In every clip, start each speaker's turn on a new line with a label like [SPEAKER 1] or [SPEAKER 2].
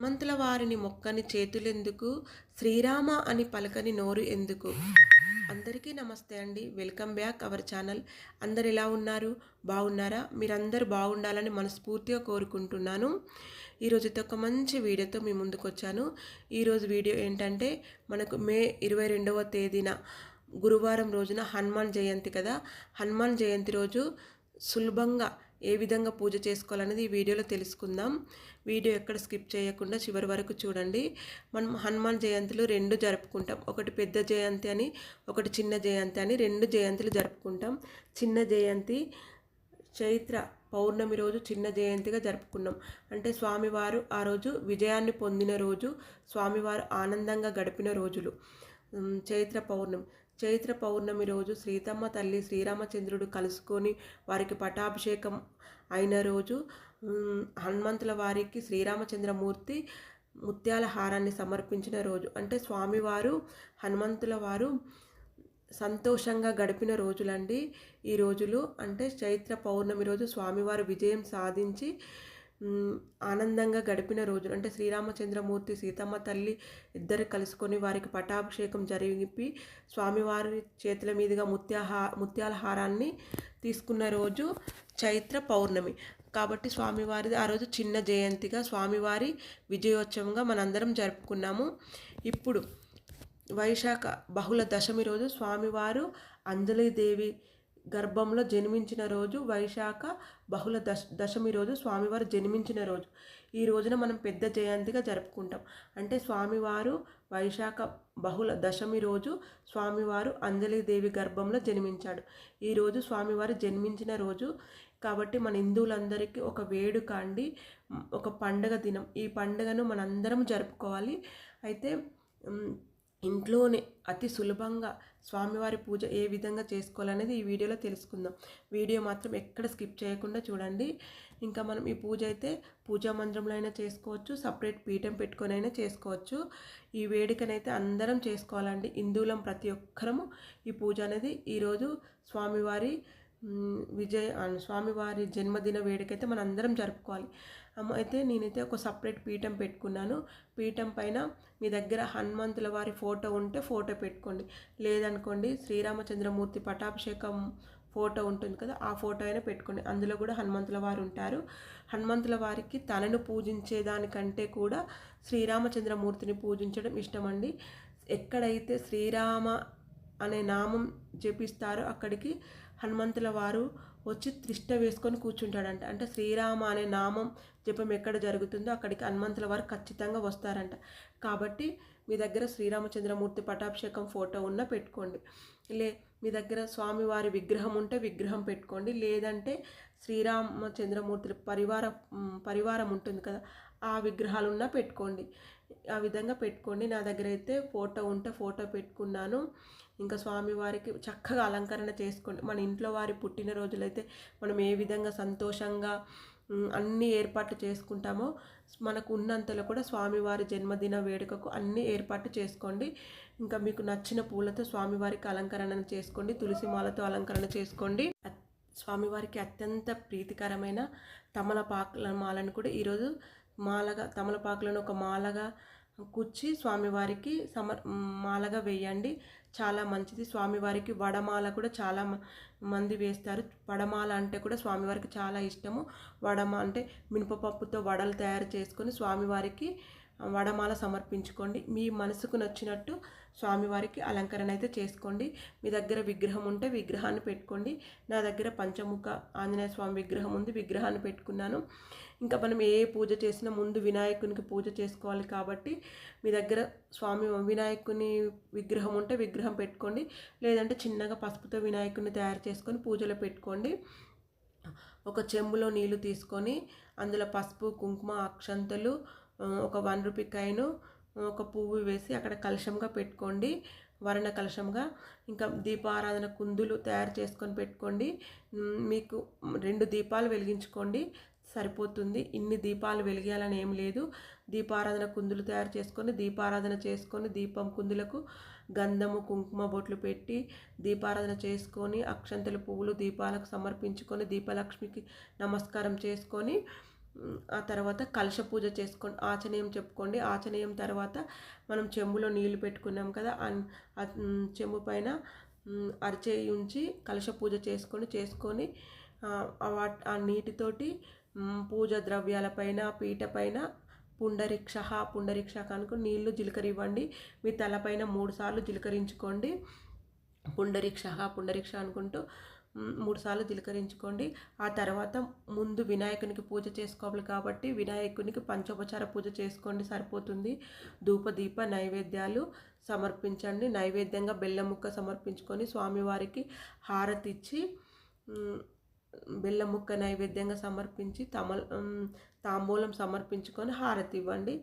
[SPEAKER 1] హనుమంతుల వారిని మొక్కని చేతులెందుకు, శ్రీరామ అని పలకని నోరు ఎందుకు? అందరికీ నమస్తే అండి. Welcome back our channel. అందరు ఎలా ఉన్నారు? బాగున్నారా? మీరందరూ బాగుండాలని మనస్ఫూర్తిగా కోరుకుంటున్నాను. ఈరోజైతే ఒక మంచి వీడియోతో మీ ముందుకొచ్చాను. ఈరోజు వీడియో ఏంటంటే మనకు మే 22వ తేదీన గురువారం రోజున హనుమాన్ జయంతి కదా. హనుమాన్ జయంతి రోజు సులభంగా ఏ విధంగా పూజ చేసుకోవాలనేది ఈ వీడియోలో తెలుసుకుందాం. వీడియో ఎక్కడ స్కిప్ చేయకుండా చివరి వరకు చూడండి. మనం హనుమాన్ జయంతులు రెండు జరుపుకుంటాం. ఒకటి పెద్ద జయంతి అని, ఒకటి చిన్న జయంతి అని, రెండు జయంతులు జరుపుకుంటాం. చిన్న జయంతి చైత్ర పౌర్ణమి రోజు చిన్న జయంతిగా జరుపుకున్నాం. అంటే స్వామివారు ఆ రోజు విజయాన్ని పొందిన రోజు, స్వామివారు ఆనందంగా గడిపిన రోజులు. చైత్ర పౌర్ణమి రోజు సీతమ్మ తల్లి శ్రీరామచంద్రుడు కలుసుకొని వారికి పటాభిషేకం అయిన రోజు. హనుమంతుల వారికి శ్రీరామచంద్రమూర్తి ముత్యాల హారాన్ని సమర్పించిన రోజు. అంటే స్వామివారు హనుమంతుల వారు సంతోషంగా గడిపిన రోజులండి ఈ రోజులు. అంటే చైత్ర పౌర్ణమి రోజు స్వామివారు విజయం సాధించి ఆనందంగా గడిపిన రోజులు. అంటే శ్రీరామచంద్రమూర్తి సీతమ్మ తల్లి ఇద్దరు కలుసుకొని వారికి పటాభిషేకం జరిపి స్వామివారి చేతుల మీదుగా ముత్యాల హారాన్ని తీసుకున్న రోజు చైత్ర పౌర్ణమి. కాబట్టి స్వామివారిది ఆ రోజు చిన్న జయంతిగా, స్వామివారి విజయోత్సవంగా మనందరం జరుపుకున్నాము. ఇప్పుడు వైశాఖ బహుళ దశమి రోజు స్వామివారు అంజలీదేవి గర్భంలో జన్మించిన రోజు. వైశాఖ బహుళ దశమి రోజు స్వామివారు జన్మించిన రోజు. ఈ రోజున మనం పెద్ద జయంతిగా జరుపుకుంటాం. అంటే స్వామివారు వైశాఖ బహుళ దశమి రోజు స్వామివారు అంజలీదేవి గర్భంలో జన్మించాడు. ఈరోజు స్వామివారు జన్మించిన రోజు కాబట్టి మన హిందువులందరికీ ఒక వేడుక అండి, ఒక పండగ దినం. ఈ పండుగను మనందరం జరుపుకోవాలి. అయితే ఇంట్లోనే అతి సులభంగా స్వామివారి పూజ ఏ విధంగా చేసుకోవాలనేది ఈ వీడియోలో తెలుసుకుందాం. వీడియో మాత్రం ఎక్కడ స్కిప్ చేయకుండా చూడండి. ఇంకా మనం ఈ పూజ అయితే పూజా మందిరంలో అయినా చేసుకోవచ్చు, సపరేట్ పీఠం పెట్టుకొని అయినా చేసుకోవచ్చు. ఈ వేడుకనైతే అందరం చేసుకోవాలండి. హిందువులం ప్రతి ఒక్కరము ఈ పూజ అనేది ఈరోజు స్వామివారి స్వామివారి జన్మదిన వేడుకైతే మనం అందరం జరుపుకోవాలి. అయితే నేనైతే ఒక సపరేట్ పీఠం పెట్టుకున్నాను. పీఠం పైన మీ దగ్గర హనుమంతుల వారి ఫోటో ఉంటే ఫోటో పెట్టుకోండి. లేదనుకోండి శ్రీరామచంద్రమూర్తి పటాభిషేకం ఫోటో ఉంటుంది కదా, ఆ ఫోటో అయినా పెట్టుకోండి. అందులో కూడా హనుమంతుల వారు ఉంటారు. హనుమంతుల వారికి తనను పూజించేదానికంటే కూడా శ్రీరామచంద్రమూర్తిని పూజించడం ఇష్టమండి. ఎక్కడైతే శ్రీరామ అనే నామం జపిస్తారో అక్కడికి హనుమంతుల వారు వచ్చి త్రిష్ట వేసుకొని కూర్చుంటాడంట. అంటే శ్రీరామ అనే నామం జపం ఎక్కడ జరుగుతుందో అక్కడికి హనుమంతుల వారు ఖచ్చితంగా వస్తారంట. కాబట్టి మీ దగ్గర శ్రీరామచంద్రమూర్తి పటాభిషేకం ఫోటో ఉన్న పెట్టుకోండి. మీ దగ్గర స్వామివారి విగ్రహం ఉంటే విగ్రహం పెట్టుకోండి. లేదంటే శ్రీరామచంద్రమూర్తి పరివారం ఉంటుంది కదా, ఆ విగ్రహాలు ఉన్నా పెట్టుకోండి. ఆ విధంగా పెట్టుకోండి. నా దగ్గర అయితే ఫోటో ఉంటే ఫోటో పెట్టుకున్నాను. ఇంకా స్వామివారికి చక్కగా అలంకరణ చేసుకోండి. మన ఇంట్లో వారి పుట్టినరోజులైతే మనం ఏ విధంగా సంతోషంగా అన్ని ఏర్పాట్లు చేసుకుంటామో మనకు ఉన్నంతలో కూడా స్వామివారి జన్మదిన వేడుకకు అన్ని ఏర్పాట్లు చేసుకోండి. ఇంకా మీకు నచ్చిన పూలతో స్వామివారికి అలంకరణ చేసుకోండి. తులసి మాలతో అలంకరణ చేసుకోండి. స్వామివారికి అత్యంత ప్రీతికరమైన తమలపాకుల మాలను కూడా ఈరోజు తమలపాకులను ఒక మాలగా కుచ్చి స్వామివారికి మాలగా వేయండి. చాలా మంచిది. స్వామివారికి వడమాల కూడా చాలా మంది వేస్తారు. వడమాల అంటే కూడా స్వామివారికి చాలా ఇష్టము. అంటే మినపపప్పుతో వడలు తయారు చేసుకొని స్వామివారికి వడమాల సమర్పించుకోండి. మీ మనసుకు నచ్చినట్టు స్వామివారికి అలంకరణ అయితే చేసుకోండి. మీ దగ్గర విగ్రహం ఉంటే విగ్రహాన్ని పెట్టుకోండి. నా దగ్గర పంచముఖ ఆంజనేయ స్వామి విగ్రహం ఉంది, విగ్రహాన్ని పెట్టుకున్నాను. ఇంకా మనం ఏ పూజ చేసినా ముందు వినాయకునికి పూజ చేసుకోవాలి. కాబట్టి మీ దగ్గర వినాయకుని విగ్రహం ఉంటే విగ్రహం పెట్టుకోండి. లేదంటే చిన్నగా పసుపుతో వినాయకుని తయారు చేసుకొని పూజలో పెట్టుకోండి. ఒక చెంబులో నీళ్లు తీసుకొని అందులో పసుపు, కుంకుమ, అక్షంతలు, ఒక 1 రూపీ కాయిన్, ఒక పువ్వు వేసి అక్కడ కలశంగా పెట్టుకోండి, వర్ణ కలశంగా. ఇంకా దీపారాధన కుందులు తయారు చేసుకొని పెట్టుకోండి. మీకు 2 దీపాలు వెలిగించుకోండి, సరిపోతుంది. ఇన్ని దీపాలు వెలిగేయాలని ఏం లేదు. దీపారాధన కుందులు తయారు చేసుకొని దీపారాధన చేసుకొని దీపం కుందులకు గంధము, కుంకుమ బొట్లు పెట్టి దీపారాధన చేసుకొని అక్షంతలు, పువ్వులు దీపాలకు సమర్పించుకొని దీపలక్ష్మికి నమస్కారం చేసుకొని ఆ తర్వాత కలశ పూజ చేసుకోండి, ఆచనీయం చెప్పుకోండి. ఆచనీయం తర్వాత మనం చెంబులో నీళ్లు పెట్టుకున్నాం కదా, చెంబు పైన అరిచేయి ఉంచి కలశ పూజ చేసుకొని ఆ నీటితోటి పూజ ద్రవ్యాలపైన పీట పైన పుండరీక్ష కనుక నీళ్లు జీలకరివ్వండి. మీ తలపైన 3 సార్లు జీలకరించుకోండి. పుండరీక్ష అనుకుంటూ 3 సార్లు జీలకరించుకోండి. ఆ తర్వాత ముందు వినాయకునికి పూజ చేసుకోవాలి కాబట్టి వినాయకునికి పంచోపచార పూజ చేసుకోండి, సరిపోతుంది. ధూప దీప నైవేద్యాలు సమర్పించండి. నైవేద్యంగా బెల్లం ముక్క సమర్పించుకొని స్వామివారికి హారతి ఇచ్చి బెల్లం ముక్క నైవేద్యంగా సమర్పించి తాంబూలం సమర్పించుకొని హారతి ఇవ్వండి.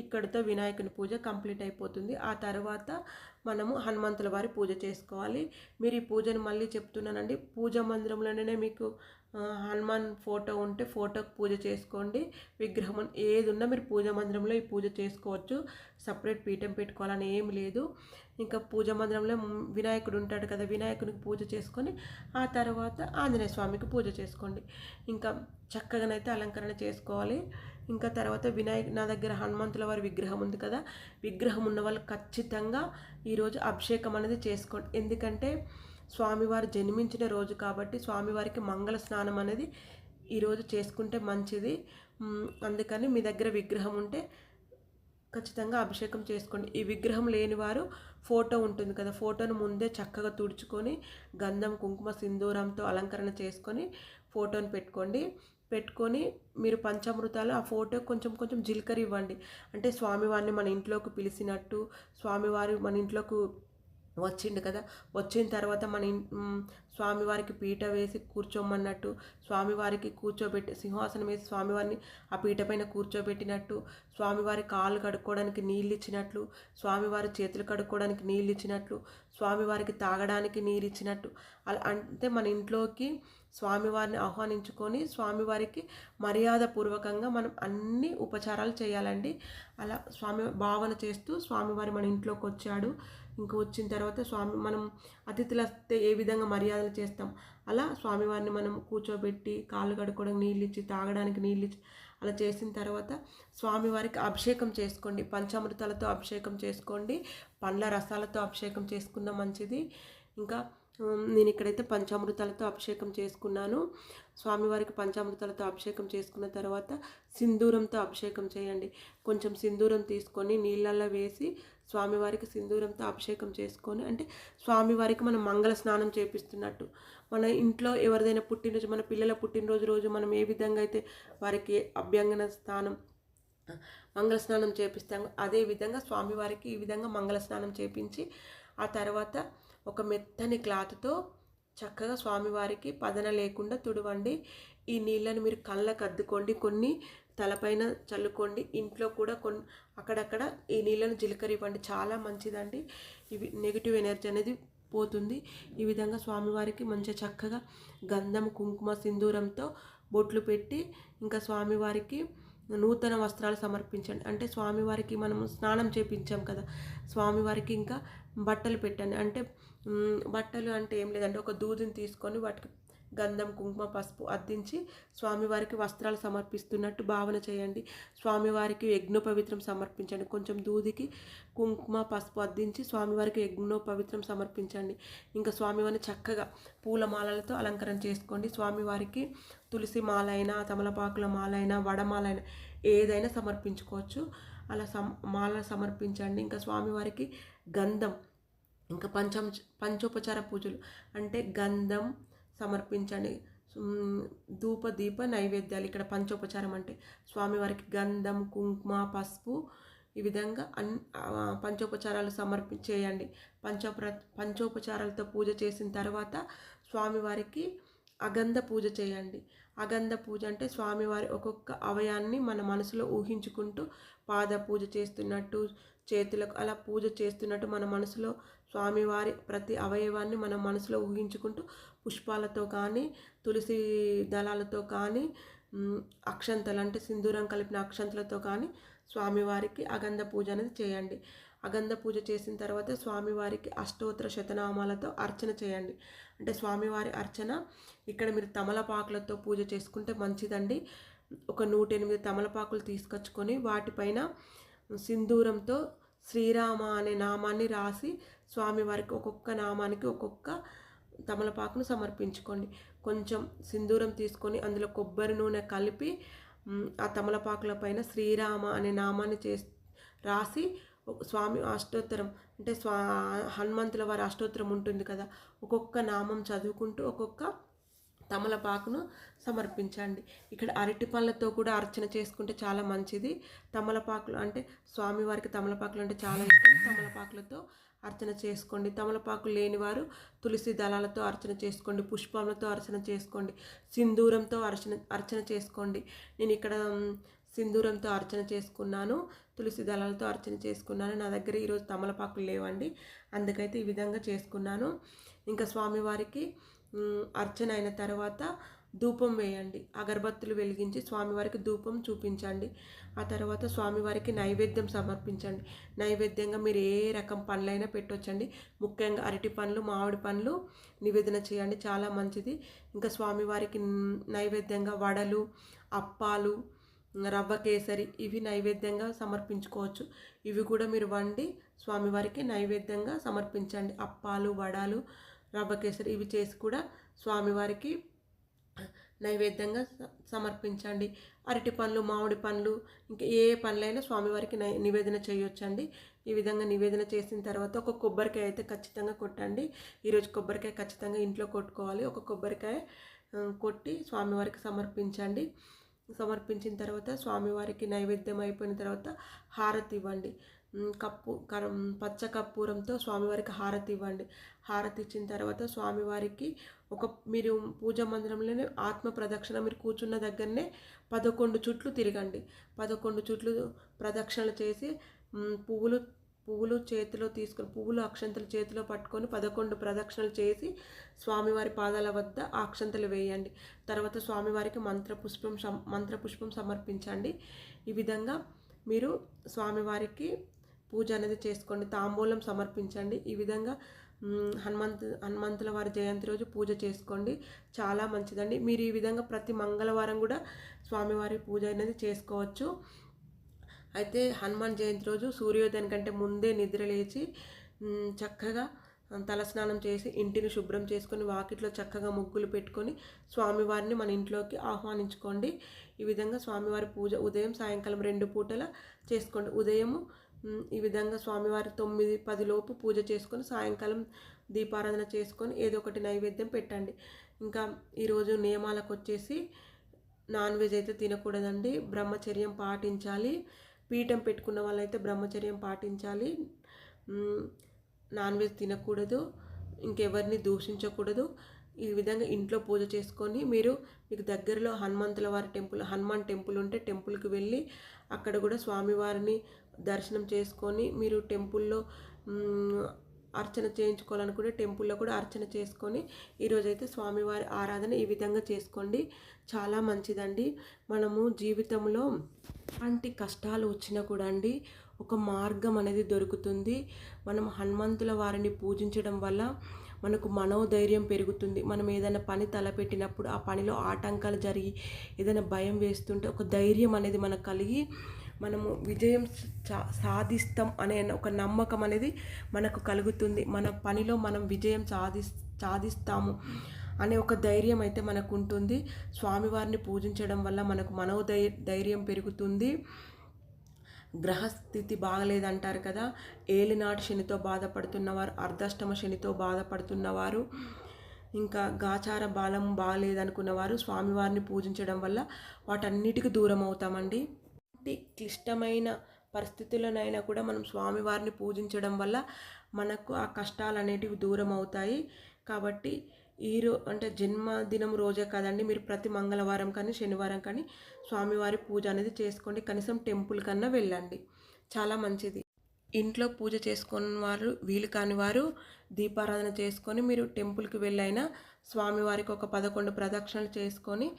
[SPEAKER 1] ఇక్కడితో వినాయకుని పూజ కంప్లీట్ అయిపోతుంది. ఆ తర్వాత మనము హనుమంతుల వారి పూజ చేసుకోవాలి. మీరు ఈ పూజను మళ్ళీ చెప్తున్నానండి, పూజా మందిరంలోనే మీకు హనుమాన్ ఫోటో ఉంటే ఫోటోకి పూజ చేసుకోండి. విగ్రహం ఏది ఉన్నా మీరు పూజా మందిరంలో ఈ పూజ చేసుకోవచ్చు. సపరేట్ పీఠం పెట్టుకోవాలని ఏమి లేదు. ఇంకా పూజా మందిరంలో వినాయకుడు ఉంటాడు కదా, వినాయకునికి పూజ చేసుకొని ఆ తర్వాత ఆంజనేయ స్వామికి పూజ చేసుకోండి. ఇంకా చక్కగానైతే అలంకరణ చేసుకోవాలి. ఇంకా తర్వాత నా దగ్గర హనుమంతుల వారి విగ్రహం ఉంది కదా, విగ్రహం ఉన్న వాళ్ళు ఖచ్చితంగా ఈరోజు అభిషేకం అనేది చేసుకోండి. ఎందుకంటే స్వామివారు జన్మించిన రోజు కాబట్టి స్వామివారికి మంగళ స్నానం అనేది ఈరోజు చేసుకుంటే మంచిది. అందుకని మీ దగ్గర విగ్రహం ఉంటే ఖచ్చితంగా అభిషేకం చేసుకోండి. ఈ విగ్రహం లేని వారు ఫోటో ఉంటుంది కదా, ఫోటోను ముందే చక్కగా తుడుచుకొని గంధం కుంకుమ సింధూరంతో అలంకరణ చేసుకొని ఫోటోని పెట్టుకొని మీరు పంచామృతాలు ఆ ఫోటో కొంచెం జీలకర్ర ఇవ్వండి. అంటే స్వామివారిని మన ఇంట్లోకి పిలిచినట్టు, స్వామివారి మన ఇంట్లోకి వచ్చిండు కదా, వచ్చిన తర్వాత స్వామివారికి పీట వేసి కూర్చోమన్నట్టు, స్వామివారికి కూర్చోబెట్టి సింహాసనం వేసి స్వామివారిని ఆ పీట పైన కూర్చోబెట్టినట్టు, స్వామివారి కాళ్ళు కడుక్కోవడానికి నీళ్ళు ఇచ్చినట్లు, స్వామివారి చేతులు కడుక్కోవడానికి నీళ్ళు ఇచ్చినట్లు, స్వామివారికి తాగడానికి నీరు ఇచ్చినట్టు, అలా అంటే మన ఇంట్లోకి స్వామివారిని ఆహ్వానించుకొని స్వామివారికి మర్యాదపూర్వకంగా మనం అన్ని ఉపచారాలు చేయాలండి. అలా స్వామి భావన చేస్తూ స్వామివారి మన ఇంట్లోకి వచ్చాడు, ఇంకా వచ్చిన తర్వాత మనం అతిథులు వస్తే ఏ విధంగా మర్యాదలు చేస్తాం అలా స్వామివారిని మనం కూర్చోబెట్టి కాళ్ళు కడుక్కోవడానికి నీళ్ళు ఇచ్చి తాగడానికి నీళ్ళు ఇచ్చి అలా చేసిన తర్వాత స్వామివారికి అభిషేకం చేసుకోండి. పంచామృతాలతో అభిషేకం చేసుకోండి, పండ్ల రసాలతో అభిషేకం చేసుకున్న మంచిది. ఇంకా నేను ఇక్కడైతే పంచామృతాలతో అభిషేకం చేసుకున్నాను. స్వామివారికి పంచామృతాలతో అభిషేకం చేసుకున్న తర్వాత సింధూరంతో అభిషేకం చేయండి. కొంచెం సింధూరం తీసుకొని నీళ్ళల్లో వేసి స్వామివారికి సింధూరంతో అభిషేకం చేసుకొని, అంటే స్వామివారికి మనం మంగళ స్నానం చేపిస్తున్నట్టు. మన ఇంట్లో ఎవరిదైనా పుట్టినరోజు, మన పిల్లల పుట్టినరోజు రోజు మనం ఏ విధంగా అయితే వారికి అభ్యంగన స్నానం మంగళ స్నానం చేపిస్తాం, అదేవిధంగా స్వామివారికి ఈ విధంగా మంగళ స్నానం చేపించి ఆ తర్వాత ఒక మెత్తని క్లాత్తో చక్కగా స్వామివారికి పదన లేకుండా తుడవండి. ఈ నీళ్ళని మీరు కళ్ళకు అద్దుకోండి, కొన్ని తలపైన చల్లుకోండి. ఇంట్లో కూడా అక్కడక్కడ ఈ నీళ్ళను ఇవ్వండి, చాలా మంచిదండి. ఇవి నెగిటివ్ ఎనర్జీ అనేది పోతుంది. ఈ విధంగా స్వామివారికి మంచిగా చక్కగా గంధం కుంకుమ సింధూరంతో బొట్లు పెట్టి ఇంకా స్వామివారికి నూతన వస్త్రాలు సమర్పించండి. అంటే స్వామివారికి మనము స్నానం చేపించాం కదా, స్వామివారికి ఇంకా బట్టలు పెట్టండి. అంటే బట్టలు అంటే ఏం లేదంటే ఒక దూదిని తీసుకొని వాటికి గంధం కుంకుమ పసుపు అద్దించి స్వామివారికి వస్త్రాలు సమర్పిస్తున్నట్టు భావన చేయండి. స్వామివారికి యజ్ఞోపవిత్రం సమర్పించండి. కొంచెం దూదికి కుంకుమ పసుపు అద్దించి స్వామివారికి యజ్ఞోపవిత్రం సమర్పించండి. ఇంకా స్వామివారిని చక్కగా పూలమాలలతో అలంకరణ చేసుకోండి. స్వామివారికి తులసి మాల అయినా, తమలపాకుల మాల అయినా, వడమాల అయినా ఏదైనా సమర్పించుకోవచ్చు. అలా మాల సమర్పించండి. ఇంకా స్వామివారికి గంధం, ఇంకా పంచోపచార పూజలు అంటే గంధం సమర్పించండి. ధూప దీప నైవేద్యాలు ఇక్కడ పంచోపచారం అంటే స్వామివారికి గంధం కుంకుమ పసుపు ఈ విధంగా పంచోపచారాలు చేయండి. పంచోపచారాలతో పూజ చేసిన తర్వాత స్వామివారికి అగంధ పూజ చేయండి. అగంధ పూజ అంటే స్వామివారి ఒక్కొక్క అవయాన్ని మన మనసులో ఊహించుకుంటూ పాద పూజ చేస్తున్నట్టు, చేతులకు అలా పూజ చేస్తున్నట్టు మన మనసులో స్వామివారి ప్రతి అవయవాన్ని మన మనసులో ఊహించుకుంటూ పుష్పాలతో కానీ, తులసి దళాలతో కానీ, అక్షంతలు అంటే సింధూరం కలిపిన అక్షంతలతో కానీ స్వామివారికి అగంధ పూజ అనేది చేయండి. అగంధ పూజ చేసిన తర్వాత స్వామివారికి అష్టోత్తర శతనామాలతో అర్చన చేయండి. అంటే స్వామివారి అర్చన ఇక్కడ మీరు తమలపాకులతో పూజ చేసుకుంటే మంచిదండి. ఒక 108 తమలపాకులు తీసుకొచ్చుకొని వాటిపైన సింధూరంతో శ్రీరామ అనే నామాన్ని రాసి స్వామివారికి ఒక్కొక్క నామానికి ఒక్కొక్క తమలపాకును సమర్పించుకోండి. కొంచెం సింధూరం తీసుకొని అందులో కొబ్బరి నూనె కలిపి ఆ తమలపాకుల పైన శ్రీరామ అనే నామాన్ని రాసి స్వామి అష్టోత్తరం అంటే హనుమంతుల వారి అష్టోత్తరం ఉంటుంది కదా, ఒక్కొక్క నామం చదువుకుంటూ ఒక్కొక్క తమలపాకును సమర్పించండి. ఇక్కడ అరటి పళ్ళతో కూడా అర్చన చేసుకుంటే చాలా మంచిది. తమలపాకులు అంటే స్వామివారికి తమలపాకులు అంటే చాలా ఇష్టం. తమలపాకులతో అర్చన చేసుకోండి. తమలపాకులు లేనివారు తులసి దళాలతో అర్చన చేసుకోండి, పుష్పములతో అర్చన చేసుకోండి, సింధూరంతో అర్చన చేసుకోండి. నేను ఇక్కడ సింధూరంతో అర్చన చేసుకున్నాను, తులసి దళాలతో అర్చన చేసుకున్నాను. నా దగ్గర ఈరోజు తమలపాకులు లేవండి, అందుకైతే ఈ విధంగా చేసుకున్నాను. ఇంకా స్వామివారికి అర్చన అయిన తర్వాత ధూపం వేయండి. అగరబత్తులు వెలిగించి స్వామివారికి ధూపం చూపించండి. ఆ తర్వాత స్వామివారికి నైవేద్యం సమర్పించండి. నైవేద్యంగా మీరు ఏ రకం పండ్లైనా పెట్టొచ్చండి. ముఖ్యంగా అరటి పండ్లు, మామిడి పండ్లు నివేదన చేయండి, చాలా మంచిది. ఇంకా స్వామివారికి నైవేద్యంగా వడలు, అప్పాలు, రవ్వ కేసరి ఇవి నైవేద్యంగా సమర్పించుకోవచ్చు. ఇవి కూడా మీరు వండి స్వామివారికి నైవేద్యంగా సమర్పించండి. అప్పాలు, వడాలు, రవ్వ కేసరి ఇవి చేసి కూడా స్వామివారికి నైవేద్యంగా సమర్పించండి. అరటి పండ్లు, మామిడి పండ్లు, ఇంకా ఏ పండ్లైనా స్వామివారికి నివేదన చేయొచ్చండి. ఈ విధంగా నివేదన చేసిన తర్వాత ఒక కొబ్బరికాయ అయితే ఖచ్చితంగా కొట్టండి. ఈరోజు కొబ్బరికాయ ఖచ్చితంగా ఇంట్లో కొట్టుకోవాలి. ఒక కొబ్బరికాయ కొట్టి స్వామివారికి సమర్పించండి. సమర్పించిన తర్వాత స్వామివారికి నైవేద్యం అయిపోయిన తర్వాత హారతి ఇవ్వండి. పచ్చ కర్పూరంతో స్వామివారికి హారతి ఇవ్వండి. హారతి ఇచ్చిన తర్వాత స్వామివారికి మీరు పూజా మందిరంలోనే ఆత్మ ప్రదక్షిణ, మీరు కూర్చున్న దగ్గరనే 11 చుట్లు తిరగండి. 11 చుట్లు ప్రదక్షిణలు చేసి పువ్వులు చేతిలో తీసుకొని, పువ్వులు అక్షంతలు చేతిలో పట్టుకొని 11 ప్రదక్షిణలు చేసి స్వామివారి పాదాల వద్ద అక్షంతలు వేయండి. తర్వాత స్వామివారికి మంత్రపుష్పం సమర్పించండి. ఈ విధంగా మీరు స్వామివారికి పూజ అనేది చేసుకోండి. తాంబూలం సమర్పించండి. ఈ విధంగా హనుమంతుల వారి జయంతి రోజు పూజ చేసుకోండి, చాలా మంచిదండి. మీరు ఈ విధంగా ప్రతి మంగళవారం కూడా స్వామివారి పూజ అనేది చేసుకోవచ్చు. అయితే హనుమాన్ జయంతి రోజు సూర్యోదయం కంటే ముందే నిద్ర లేచి చక్కగా తలస్నానం చేసి ఇంటిని శుభ్రం చేసుకొని వాకిట్లో చక్కగా ముగ్గులు పెట్టుకొని స్వామివారిని మన ఇంట్లోకి ఆహ్వానించుకోండి. ఈ విధంగా స్వామివారి పూజ ఉదయం సాయంకాలం 2 పూటల చేసుకోండి. ఉదయం ఈ విధంగా స్వామివారి 9-10 లోపు పూజ చేసుకొని సాయంకాలం దీపారాధన చేసుకొని ఏదో ఒకటి నైవేద్యం పెట్టండి. ఇంకా ఈరోజు నియమాలకు వచ్చేసి నాన్ వెజ్ అయితే తినకూడదండి, బ్రహ్మచర్యం పాటించాలి. పీఠం పెట్టుకున్న వాళ్ళైతే బ్రహ్మచర్యం పాటించాలి. నాన్ వెజ్ తినకూడదు, ఇంకెవరిని దూషించకూడదు. ఈ విధంగా ఇంట్లో పూజ చేసుకొని మీకు దగ్గరలో హనుమాన్ టెంపుల్ ఉంటే టెంపుల్కి వెళ్ళి అక్కడ కూడా స్వామివారిని దర్శనం చేసుకొని మీరు టెంపుల్లో అర్చన చేయించుకోవాలనుకుంటే టెంపుల్లో కూడా అర్చన చేసుకొని ఈరోజైతే స్వామివారి ఆరాధన ఈ విధంగా చేసుకోండి, చాలా మంచిదండి. మనము జీవితంలో ఎలాంటి కష్టాలు వచ్చినా కూడా అండి ఒక మార్గం అనేది దొరుకుతుంది. మనం హనుమంతుల వారిని పూజించడం వల్ల మనకు మనోధైర్యం పెరుగుతుంది. మనం ఏదైనా పని తలపెట్టినప్పుడు ఆ పనిలో ఆటంకాలు జరిగి ఏదైనా భయం వేస్తుంటే ఒక ధైర్యం అనేది మనకు కలిగి మనము విజయం సాధిస్తాం అనే ఒక నమ్మకం అనేది మనకు కలుగుతుంది. మన పనిలో మనం విజయం సాధిస్తాము అనే ఒక ధైర్యం అయితే మనకు ఉంటుంది. స్వామివారిని పూజించడం వల్ల మనకు మనోధైర్యం పెరుగుతుంది. గ్రహస్థితి బాగలేదంటారు కదా, ఏలినాటి శనితో బాధపడుతున్నవారు, అర్ధాష్టమ శనితో బాధపడుతున్నవారు, ఇంకా గాచార బాలం బాగలేదనుకున్నవారు స్వామివారిని పూజించడం వల్ల వాటన్నిటికీ దూరం అవుతామండి. క్లిష్టమైన పరిస్థితులనైనా కూడా మనం స్వామివారిని పూజించడం వల్ల మనకు ఆ కష్టాలు అనేటివి దూరం అవుతాయి. కాబట్టి అంటే జన్మదినం రోజే కదండి, మీరు ప్రతి మంగళవారం కానీ శనివారం కానీ స్వామివారి పూజ అనేది చేసుకోండి. కనీసం టెంపుల్ కన్నా వెళ్ళండి, చాలా మంచిది. ఇంట్లో పూజ చేసుకున్న వారు, వీలు కాని వారు దీపారాధన చేసుకొని మీరు టెంపుల్కి వెళ్ళైనా స్వామివారికి ఒక 11 ప్రదక్షిణలు చేసుకొని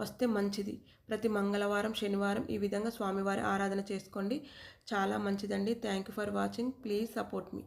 [SPEAKER 1] వస్తే మంచిది. ప్రతి మంగళవారం శనివారం ఈ విధంగా స్వామివారి ఆరాధన చేసుకోండి, చాలా మంచిదండి. Thank you for watching. Please support me.